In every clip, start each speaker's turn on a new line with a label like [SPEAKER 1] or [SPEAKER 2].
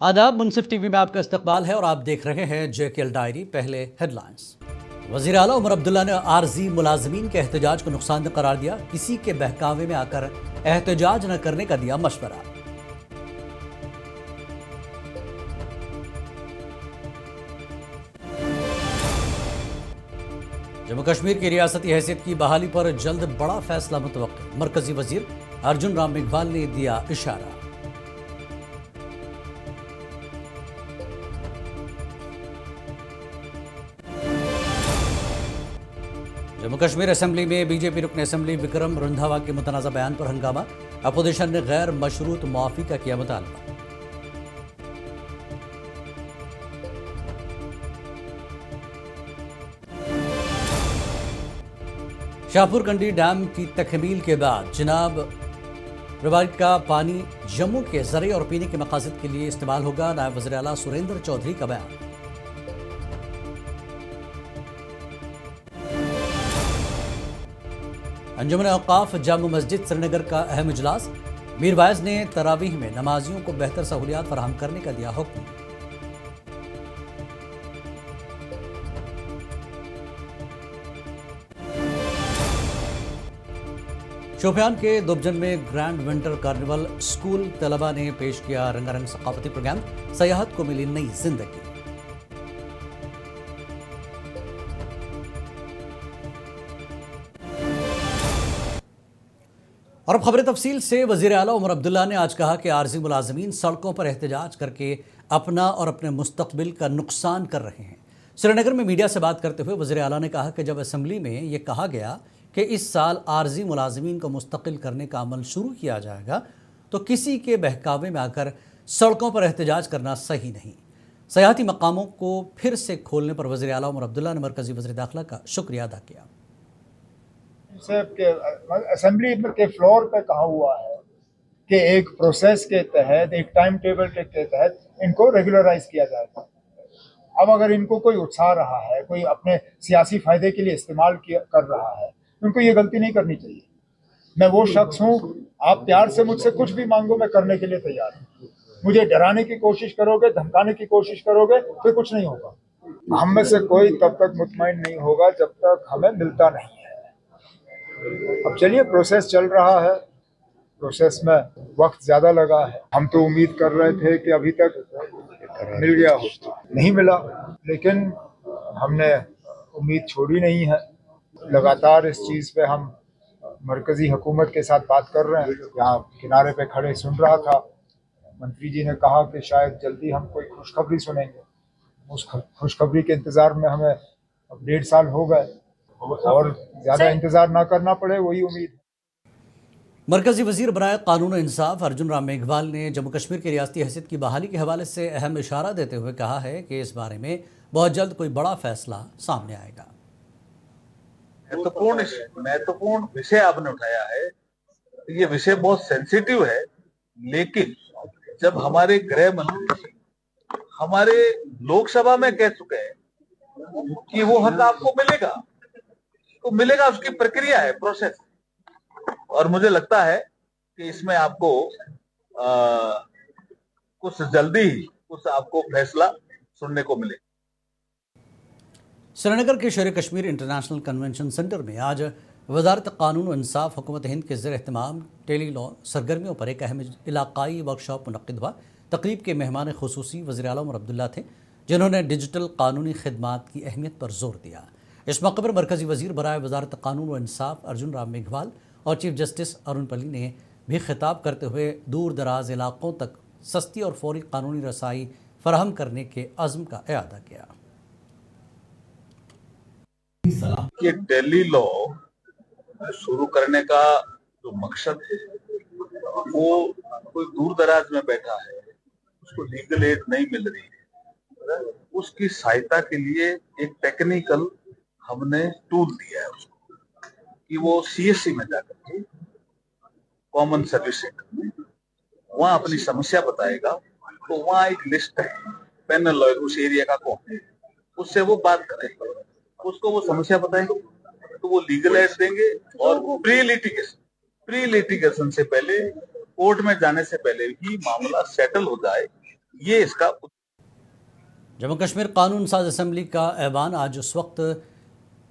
[SPEAKER 1] आदाब। मुनसिफ टीवी में आपका इस्तकबाल है और आप देख रहे हैं जेकेएल डायरी। पहले हेडलाइंस। वज़ीर आला उमर अब्दुल्ला ने आरजी मुलाजमीन के एहतजाज को नुकसान करार दिया। किसी के बहकावे में आकर एहतजाज न करने का दिया मशवरा। जम्मू कश्मीर की रियासती हैसियत की बहाली पर जल्द बड़ा फैसला मुतवक्किल। मरकजी वजीर अर्जुन राम मेघवाल ने दिया इशारा। जम्मू कश्मीर असेंबली में बीजेपी रुकन असेंबली विक्रम रंधावा के मुतनाज़ा बयान पर हंगामा। अपोजिशन ने गैर मशरूत मुआफ़ी का किया मुतालबा। शाहपुर कंडी डैम की तकमील के बाद चिनाब रिवर का पानी जम्मू के ज़रिए और पीने के मकासद के लिए इस्तेमाल होगा। नायब वज़ीर आला सुरेंद्र चौधरी का बयान। अंजुमन औकाफ जामू मस्जिद श्रीनगर का अहम इजलास। मीर वाइज ने तरावीह में नमाजियों को बेहतर सहूलियात फराहम करने का दिया हुक्म। शोपियान के दुबजन में ग्रैंड विंटर कार्निवल स्कूल तलबा ने पेश किया रंगारंग सकाफती प्रोग्राम। सयाहत को मिली नई जिंदगी। और अब खबरें तफसील से। वज़ीर आला उमर अब्दुल्ला ने आज कहा कि आरजी मुलाजमीन सड़कों पर एहतजाज करके अपना और अपने मुस्तकबिल का नुकसान कर रहे हैं। श्रीनगर में मीडिया से बात करते हुए वज़ीर आला ने कहा कि जब असम्बली में ये कहा गया कि इस साल आरजी मुलाजमीन को मुस्तकिल करने का अमल शुरू किया जाएगा तो किसी के बहकावे में आकर सड़कों पर एहतजाज करना सही नहीं। सयाहती मकामों को फिर से खोलने पर वज़ीर आला उमर अब्दुल्ला ने मरकज़ी वज़ीर दाखिला का शुक्रिया अदा किया।
[SPEAKER 2] असेंबली के फ्लोर पे कहा हुआ है कि एक प्रोसेस के तहत, एक टाइम टेबल के तहत इनको रेगुलराइज किया जाएगा। अब अगर इनको कोई उकसा रहा है, कोई अपने सियासी फायदे के लिए इस्तेमाल कर रहा है, उनको ये गलती नहीं करनी चाहिए। मैं वो शख्स हूँ, आप प्यार से मुझसे कुछ भी मांगो, मैं करने के लिए तैयार हूँ। मुझे डराने की कोशिश करोगे, धमकाने की कोशिश करोगे, फिर कुछ नहीं होगा। हम में से कोई तब तक मुतमईन नहीं होगा जब तक हमें मिलता नहीं है। अब चलिए, प्रोसेस चल रहा है, प्रोसेस में वक्त ज्यादा लगा है। हम तो उम्मीद कर रहे थे कि अभी तक मिल गया हो, नहीं मिला, लेकिन हमने उम्मीद छोड़ी नहीं है। लगातार इस चीज पे हम मरकजी हुकूमत के साथ बात कर रहे हैं। यहाँ किनारे पे खड़े सुन रहा था, मंत्री जी ने कहा कि शायद जल्दी हम कोई खुशखबरी सुनेंगे। उस खुशखबरी के इंतजार में हमें अब 1.5 साल हो गए और ज्यादा इंतजार ना करना पड़े, वही उम्मीद है।
[SPEAKER 1] मरकजी वजीर बराए कानून इंसाफ अर्जुन राम मेघवाल ने जम्मू कश्मीर की रियासती हैसियत की बहाली के हवाले से अहम इशारा देते हुए कहा है कि इस बारे में बहुत जल्द कोई बड़ा फैसला सामने आएगा।
[SPEAKER 3] महत्वपूर्ण विषय आपने उठाया है। ये विषय बहुत सेंसिटिव है, लेकिन जब हमारे गृह मंत्री हमारे लोकसभा में कह चुके हैं कि वो हक आपको मिलेगा, तो मिलेगा। उसकी प्रक्रिया है, प्रोसेस। और मुझे लगता है कि इसमें आपको कुछ जल्दी ही कुछ आपको फैसला सुनने को मिलेगा।
[SPEAKER 1] श्रीनगर के शेर कश्मीर इंटरनेशनल कन्वेंशन सेंटर में आज वजारत कानून और इंसाफ हुकूमत हिंद के ज़ेर एहतमाम टेली लॉ सरगर्मियों पर एक अहम इलाकाई वर्कशॉप मुनक्किद हुआ। तकरीब के मेहमान खुसूसी वज़ीर आला उमर अब्दुल्ला थे, जिन्होंने डिजिटल कानूनी खिदमात की अहमियत पर जोर दिया। इस मौके पर मरकजी वजीर बराए वजारत कानून और इंसाफ अर्जुन राम मेघवाल और चीफ जस्टिस अरुण पल्ली ने भी खिताब करते हुए दूर दराज इलाकों तक सस्ती और फौरी कानूनी रसाई फराहम करने के अज़्म का इआदा किया।
[SPEAKER 3] ये टेली लॉ शुरू करने का जो मकसद है, वो कोई दूर दराज में बैठा है, उसको लीगल एड नहीं मिल रही है, उसकी सहायता के लिए एक टेक्निकल हमने टूल दिया है उसको, कि वो सीएससी में जाकर के कॉमन सर्विस सेंटर में वहां अपनी समस्या बताएगा। तो वहां एक लिस्ट है, पैनल लॉयर उस एरिया का कौन है, उससे वो बात करेगा, उसको वो समस्या बताएंगे, तो वो लीगल एड देंगे। और प्री लिटिगेशन से पहले, कोर्ट में जाने से पहले ही मामला सेटल हो जाए, ये इसका
[SPEAKER 1] जम्मू कश्मीर कानून साज असम्बली का ऐवान आज उस वक्त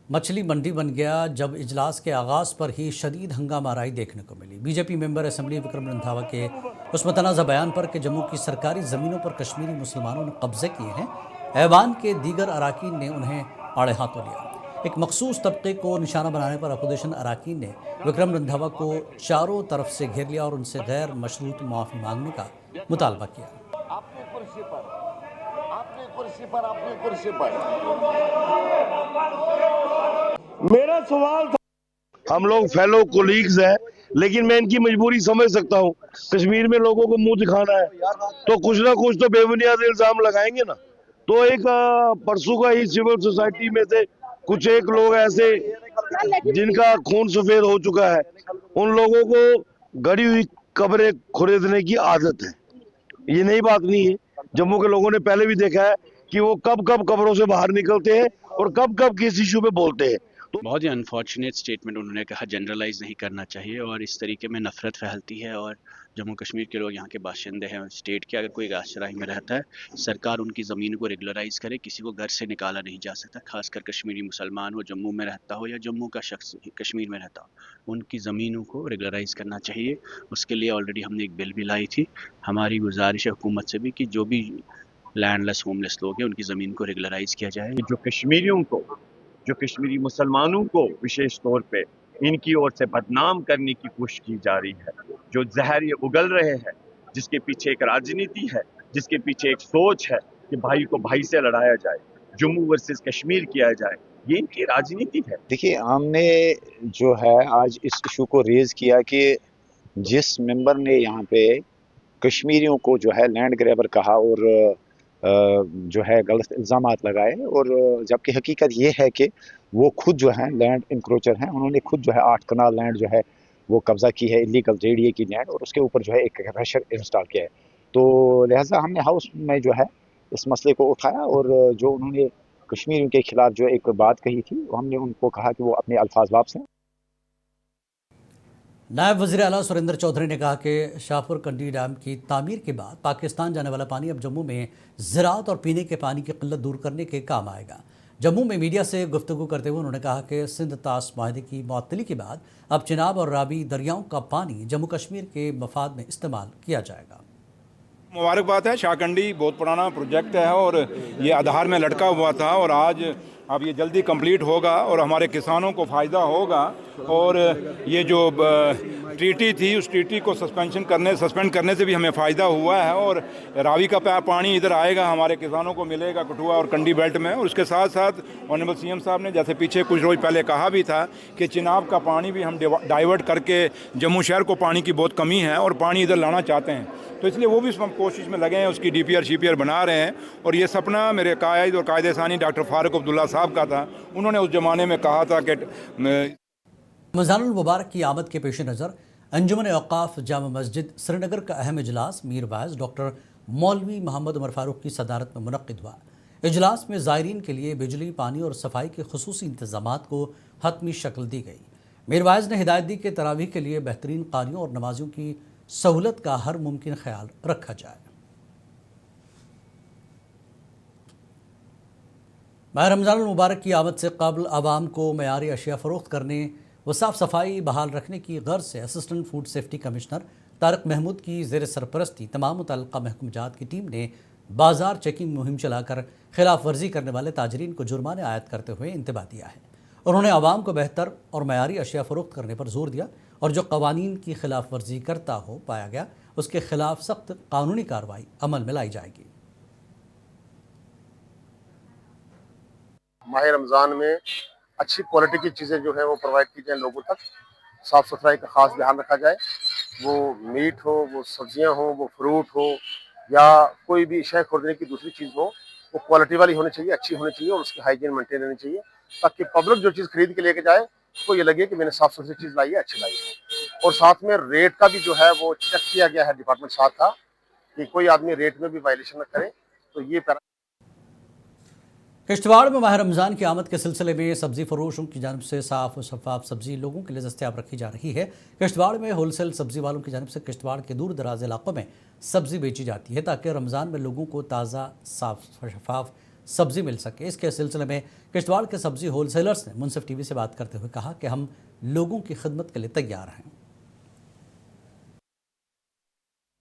[SPEAKER 1] मछली मंडी बन गया जब इजलास के आगाज़ पर ही शदीद हंगामाराई देखने को मिली। BJP member assembly Vikram Randhawa के उस मतनाज़ा बयान पर कि जम्मू की सरकारी ज़मीनों पर कश्मीरी मुसलमानों ने कब्जे किए हैं, ऐवान के दीगर अराकीन ने उन्हें आड़े हाथों लिया। एक मखसूस तबके को निशाना बनाने पर अपोजिशन अराकीन ने विक्रम रंधावा को चारों तरफ से घेर लिया और उनसे गैर मशरूत माफ़ी मांगने का मुतालबा किया।
[SPEAKER 4] अपनी कुर्सी पर अपनी कुर्सी पर अपनी कुर्सी पर
[SPEAKER 5] मेरा सवाल था, हम लोग फेलो कोलीग्स हैं, लेकिन मैं इनकी मजबूरी समझ सकता हूँ। कश्मीर में लोगों को मुंह दिखाना है तो कुछ ना कुछ तो बेबुनियाद इल्जाम लगाएंगे ना। तो एक परसों का ही सिविल सोसाइटी में से कुछ एक लोग ऐसे जिनका खून सफेद हो चुका है, उन लोगों को गड़ी हुई कब्रें खरीदने की आदत है। ये नई बात नहीं है, जम्मू के लोगों ने पहले भी देखा है कि वो कब कब कब्रों से बाहर निकलते हैं और कब कब किस इशू पे बोलते हैं।
[SPEAKER 6] बहुत ही अनफॉर्चुनेट स्टेटमेंट उन्होंने कहा, जनरलाइज नहीं करना चाहिए और इस तरीके में नफरत फैलती है। और जम्मू कश्मीर के लोग यहाँ के बाशिंदे हैं, स्टेट के अगर कोई आश्रय में रहता है, सरकार उनकी ज़मीन को रेगुलराइज करे। किसी को घर से निकाला नहीं जा सकता, खासकर कश्मीरी मुसलमान हो, जम्मू में रहता हो या जम्मू का शख्स कश्मीर में रहता हो, उनकी ज़मीनों को रेगुलराइज करना चाहिए। उसके लिए ऑलरेडी हमने एक बिल भी लाई थी। हमारी गुजारिश है हुकूमत से भी कि जो भी लैंडलेस होमलेस लोग हैं उनकी ज़मीन को रेगुलराइज किया जाए।
[SPEAKER 7] जो कश्मीरियों को, जो कश्मीरी मुसलमानों को विशेष तौर पे इनकी ओर से बदनाम करने की कोशिश की जा रही है, जो जहर ये उगल रहे हैं, जिसके पीछे एक राजनीति है, जिसके पीछे एक सोच है कि भाई को भाई से लड़ाया जाए, जम्मू वर्सेस कश्मीर किया जाए, ये इनकी राजनीति है।
[SPEAKER 8] देखिए, हमने जो है आज इस इशू को रेज किया कि जिस मेंबर ने यहाँ पे कश्मीरियों को जो है लैंड ग्रैबर कहा और जो है गलत इल्ज़ामात लगाए, और जबकि हकीकत ये है कि वो खुद जो है लैंड इंक्रोचर हैं। उन्होंने खुद जो है 8 कनाल लैंड जो है वो कब्ज़ा की है, इलीगल जेडीए की लैंड, और उसके ऊपर जो है एक क्रशर इंस्टॉल किया है। तो लिहाजा हमने हाउस में जो है इस मसले को उठाया और जो उन्होंने कश्मीरियों के खिलाफ जो एक बात कही थी, हमने उनको कहा कि वो अपने अल्फाज वापस लें।
[SPEAKER 1] नायब वज़ीर आला सुरेंद्र चौधरी ने कहा कि शाहपुर कंडी डैम की तामीर के बाद पाकिस्तान जाने वाला पानी अब जम्मू में ज़राअत और पीने के पानी की किल्लत दूर करने के काम आएगा। जम्मू में मीडिया से गुफ्तगू करते हुए उन्होंने कहा कि सिंध तास माहदे की मअतली के बाद अब चिनाब और रावी दरियाओं का पानी जम्मू कश्मीर के मफाद में इस्तेमाल किया जाएगा।
[SPEAKER 9] मुबारकबाद है, शाहकंडी बहुत पुराना प्रोजेक्ट है और ये आधार में लटका हुआ था और आज अब ये जल्दी कंप्लीट होगा और हमारे किसानों को फ़ायदा होगा। और ये जो ट्रीटी थी उस ट्रीटी को सस्पेंड करने से भी हमें फ़ायदा हुआ है और रावी का पानी इधर आएगा, हमारे किसानों को मिलेगा कठुआ और कंडी बेल्ट में। और उसके साथ साथ ऑनरेबल सीएम साहब ने जैसे पीछे कुछ रोज़ पहले कहा भी था कि चिनाब का पानी भी हम डाइवर्ट करके जम्मू शहर को पानी की बहुत कमी है और पानी इधर लाना चाहते हैं, तो इसलिए वो भी कोशिश में लगे हैं, उसकी डीपीआर शीपीआर बना रहे हैं। और ये सपना मेरे कायद और कायदेसानी डॉक्टर फारूक अब्दुल्ला साहब का था। उन्होंने उस ज़माने में कहा था कि
[SPEAKER 1] रमज़ानुल मुबारक की आमद के पेश नज़र अंजुमन औक़ाफ़ जामा मस्जिद श्रीनगर का अहम इजलास मीर वाइज़ डॉक्टर मौलवी मोहम्मद उमर फ़ारूक की सदारत में मुनक़्क़िद हुआ। इजलास में ज़ायरीन के लिए बिजली, पानी और सफाई के खुसूसी इंतज़ामात को हतमी शक्ल दी गई। मीर वाइज़ ने हिदायत दी कि तरावीह के लिए बेहतरीन क़ारियों और नमाजियों की सहूलत का हर मुमकिन ख्याल रखा जाए। माह रमज़ानुल मुबारक की आमद से कबल आवाम को मयारी अशिया फ़रोख्त करने व साफ़ सफाई बहाल रखने की गर्ज से assistant food safety commissioner Tariq Mahmood की ज़ेर सरपरस्ती तमाम मुतल्लिक़ा महकूमजात की टीम ने बाज़ार चेकिंग मुहिम चलाकर खिलाफ वर्जी करने वाले ताजरीन को जुर्माने आयद करते हुए इंतबाह दिया है। उन्होंने आवाम को बेहतर और मयारी अशिया फ़रोख्त करने पर जोर दिया और जो कवानीन की खिलाफ वर्जी करता हो पाया गया उसके खिलाफ सख्त कानूनी कार्रवाई अमल में लाई जाएगी।
[SPEAKER 4] माह रमज़ान में अच्छी क्वालिटी की चीज़ें जो है वो प्रोवाइड की जाए लोगों तक। साफ़ सफाई का ख़ास ध्यान रखा जाए, वो मीट हो, वो सब्जियां हो, वो फ्रूट हो या कोई भी शय खरीदने की दूसरी चीज़ हो, वो क्वालिटी वाली होनी चाहिए, अच्छी होनी चाहिए और उसकी हाइजीन मेंटेन होनी चाहिए, ताकि पब्लिक जो चीज़ खरीद के लेके जाए तो ये लगे कि मैंने साफ़ सुथरी चीज़ लाई है, अच्छी लाई है। और साथ में रेट का भी जो है वो चेक किया गया है डिपार्टमेंट साथ का कि कोई आदमी रेट में भी वायलेशन न करे। तो ये
[SPEAKER 1] किश्तवाड़ में माह रमज़ान की आमद के सिलसिले में सब्ज़ी फरोशों की जानिब से साफ़ और शफाफ सब्ज़ी लोगों के लिए दस्तयाब रखी जा रही है। किश्तवाड़ में होलसेल सब्ज़ी वालों की जानिब से किश्तवाड़ के दूर दराज इलाकों में सब्ज़ी बेची जाती है ताकि रमज़ान में लोगों को ताज़ा साफ़ शफाफ सब्ज़ी मिल सके। इसके सिलसिले में किश्तवाड़ के सब्ज़ी होलसेलर्स ने मुनसिफ टीवी से बात करते हुए कहा कि हम लोगों की खिदमत के लिए तैयार हैं।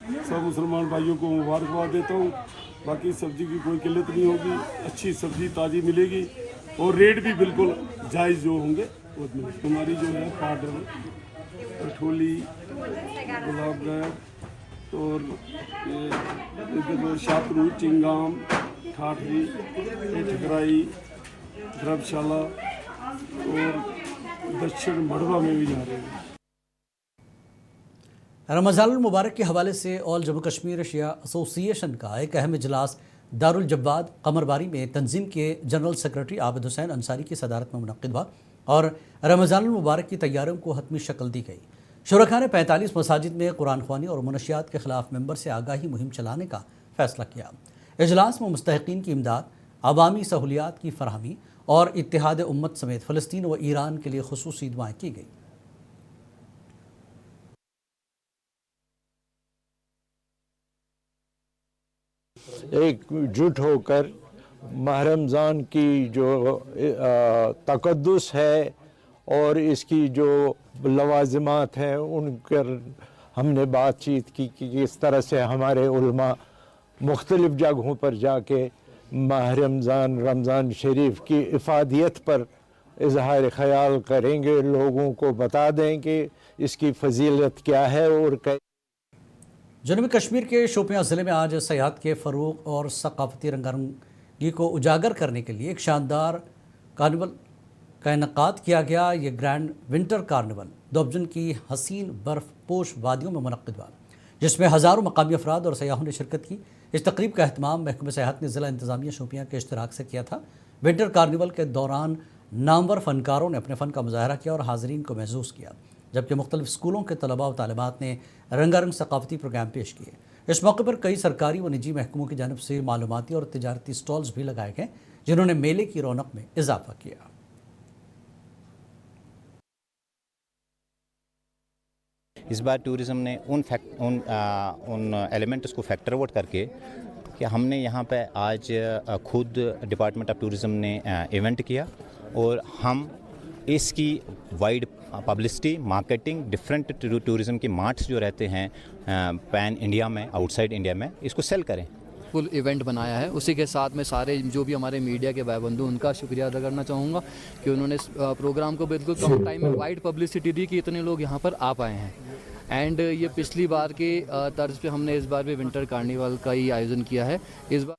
[SPEAKER 5] सब मुसलमान भाइयों को मुबारकबाद देता हूँ। बाकी सब्जी की कोई किल्लत नहीं होगी, अच्छी सब्जी ताज़ी मिलेगी और रेट भी बिल्कुल जायज़ जो होंगे वो मिलेगी। हमारी जो है पाउडर, कठोली, गुलाब गैर और ये शातरू, चिंगाम, ठाठरी, ठकराई, धर्मशाला और दक्षिण मड़वा में भी जा रहे हैं।
[SPEAKER 1] रमज़ानुल मुबारक के हवाले से ऑल जम्मू कश्मीर शिया एसोसिएशन का एक अहम इजलास दारुल जव्वाद कमरबारी में तंजीम के जनरल सेक्रेटरी आबिद हुसैन अंसारी की सदारत में मुनक़्क़िद हुआ और रमज़ानुल मुबारक की तैयारियों को हतमी शक्ल दी गई। शुरका ने 45 मसाजिद में कुरान ख्वानी और मनशियात के खिलाफ मेंबर से आगाही मुहिम चलाने का फैसला किया। इजलास में मुस्तहिक़ीन की इमदाद, अवामी सहूलियात की फरहमी और इत्तेहाद उम्मत समेत फ़लस्तीन व ईरान के लिए खुसूसी दुआएँ की गई।
[SPEAKER 10] एकजुट होकर माह रमज़ान की जो तक़द्दुस है और इसकी जो लवाज़िमात हैं उन पर हमने बातचीत की कि किस तरह से हमारे उलमा मुख्तलिफ़ जगहों पर जाके माह रमज़ान शरीफ की इफ़ादियत पर इजहार ख़याल करेंगे, लोगों को बता दें कि इसकी फजीलत क्या है। और
[SPEAKER 1] जनूबी कश्मीर के शोपियां ज़िले में आज सयाहत के फ़रोग़ और सकाफ़ती रंगारंगी को उजागर करने के लिए एक शानदार कार्निवल का इनेकाद किया गया। ये ग्रैंड विंटर कार्निवल दोबजन की हसीन बर्फ़पोश वादियों में मुनक़्क़िद हुआ, जिसमें हज़ारों मकामी अफराद और सयाहों ने शिरकत की। इस तकरीब का अहतमाम महकमा सयाहत ने ज़िला इंतज़ामिया शोपियां के इश्तराक से किया था। विंटर कार्निवल के दौरान नामवर फ़नकारों ने अपने फ़न का मुज़ाहरा किया और हाज़रीन को महसूस किया, जबकि मुख्तलिफ़ स्कूलों के तलबा व तालिबात ने रंगारंग सकाफ़ती प्रोग्राम पेश किए। इस मौके पर कई सरकारी व निजी महकमों की जानिब से मालूमाती और तिजारती स्टॉल्स भी लगाए गए, जिन्होंने मेले की रौनक में इजाफा किया।
[SPEAKER 11] इस बार टूरिज़म ने उन एलिमेंट्स को फैक्टरवर्ड करके कि हमने यहाँ पे आज खुद डिपार्टमेंट ऑफ टूरिज़म ने इवेंट किया और हम इसकी wide publicity, marketing, different tourism के मार्ट्स जो रहते हैं पैन इंडिया में, आउटसाइड इंडिया में, इसको सेल करें।
[SPEAKER 12] फुल इवेंट बनाया है। उसी के साथ में सारे जो भी हमारे मीडिया के भाई बंधु, उनका शुक्रिया अदा करना चाहूँगा कि उन्होंने प्रोग्राम को बिल्कुल कम टाइम में वाइड पब्लिसिटी दी कि इतने लोग यहाँ पर आ पाए हैं। एंड ये पिछली बार के तर्ज पे हमने इस बार भी विंटर कार्निवल का ही आयोजन किया है। इस बार